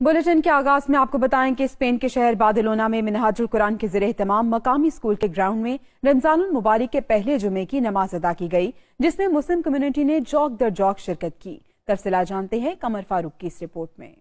Bulletin के आगाज में आपको बताएं कि स्पेन के शहर बार्सिलोना में मिनहाजुल कुरान के ज़रिए एहतमाम मकामी स्कूल के ग्राउंड में रमजानुल मुबारक के पहले जुमे की नमाज अदा की गई, जिसमें मुस्लिम कम्युनिटी ने जौक दर जौक शिरकत की। तफसीला जानते हैं कमर फारूक की इस रिपोर्ट में।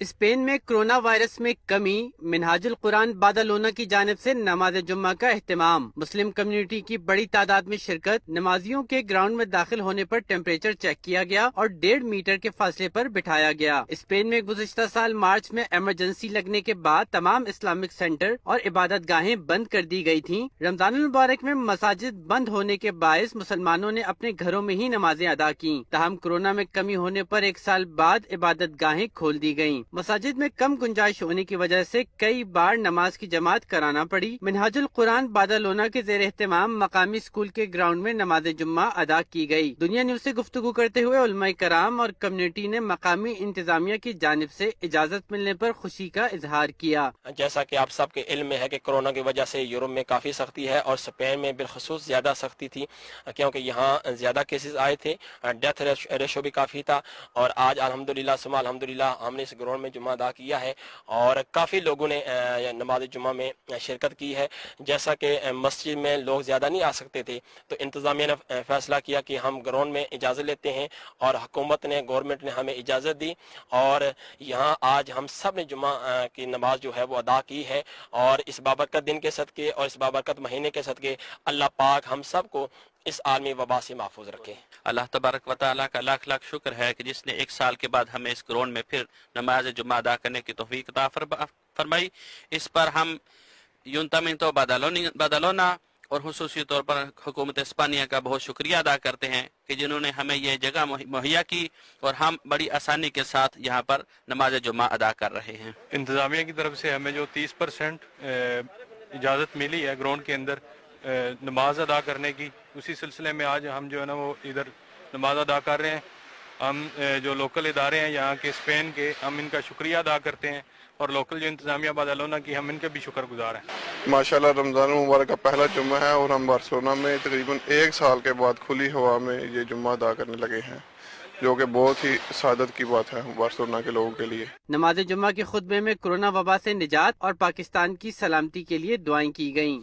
स्पेन में कोरोना वायरस में कमी, मिनहाजुल कुरान बार्सिलोना की जानिब से नमाज जुम्मा का एहतमाम, मुस्लिम कम्युनिटी की बड़ी तादाद में शिरकत, नमाजियों के ग्राउंड में दाखिल होने पर टेम्परेचर चेक किया गया और 1.5 मीटर के फासले पर बिठाया गया। स्पेन में गुज़िश्ता साल मार्च में इमरजेंसी लगने के बाद तमाम इस्लामिक सेंटर और इबादत गाहें बंद कर दी गई थीं। रमजानुल मुबारक में मसाजिद बंद होने के बायस मुसलमानों ने अपने घरों में ही नमाजें अदा की। ताहम कोरोना में कमी होने पर 1 साल बाद इबादत गाहें खोल दी गयी। मसाजिद में कम गुंजाइश होने की वजह से कई बार नमाज की जमात कराना पड़ी। मिनहाजुल कुरान बार्सिलोना के ज़ेर एहतमाम मकामी स्कूल के ग्राउंड में नमाज जुम्मा अदा की गई। दुनिया न्यूज़ से गुफ्तगू करते हुए उलमाए कराम और कम्युनिटी ने मकामी इंतजामिया की जानिब से इजाजत मिलने पर खुशी का इजहार किया। जैसा कि आप सबके इल्म में है कि कोरोना की वजह से यूरोप में काफ़ी सख्ती है और स्पेन में बिलखसूस ज़्यादा सख्ती थी, क्योंकि यहाँ ज़्यादा केसेस आए थे, डेथ रेशो भी काफ़ी था। और आज अल्हम्दुलिल्लाह सुम्मा अल्हम्दुलिल्लाह हमने इस ग्राउंड में जुम्मा अदा किया है और काफ़ी लोगों ने नमाज जुम्मा में शिरकत की है। जैसा कि मस्जिद में लोग ज़्यादा नहीं आ सकते थे, तो इंतज़ामिया ने फैसला किया कि हम ग्राउंड में इजाज़त लेते हैं और हुकूमत ने, गवर्नमेंट ने हमें इजाज़त दी और यहाँ आज हम सब ने जुम्मा की नमाज जो है वो अदा की है। और इस बाबरकत दिन के सदके और इस बाबरकत महीने के सदके अल्लाह पाक हम सब को इस आलमी वबा से महफूज रखे। अल्लाह तबारक व तआला का लाख लाख शुक्र है कि जिसने 1 साल के बाद हमें इस ग्राउंड में फिर नमाज जुम्मा अदा करने की तौफीक अता फरमाई। इस पर हम यूनतामिंतो बार्सिलोना और खुसूसी तौर पर हुकूमत इस्पानिया का बहुत शुक्रिया अदा करते हैं कि जिन्होंने हमें ये जगह मुहैया की और हम बड़ी आसानी के साथ यहाँ पर नमाज जुम्मा अदा कर रहे हैं। इंतज़ामिया की तरफ से हमें जो 30% इजाज़त मिली है ग्राउंड के अंदर नमाज अदा करने की, उसी सिलसिले में आज हम जो है ना वो इधर नमाज अदा कर रहे हैं। हम जो लोकल इदारे हैं यहाँ के स्पेन के, हम इनका शुक्रिया अदा करते हैं और लोकल जो इंतज़ामिया बार्सिलोना की, हम इनके भी शुक्रगुजार हैं। माशाल्लाह रमज़ान मुबारक का पहला जुम्मा है और हम बार्सिलोना में तकरीबन 1 साल के बाद खुली हवा में ये जुम्मा अदा करने लगे हैं, जो कि बहुत ही सादत की बात है बार्सिलोना के लोगों के लिए। नमाज जुम्मा के खुतबे में कोरोना वबा से निजात और पाकिस्तान की सलामती के लिए दुआएं की गयी।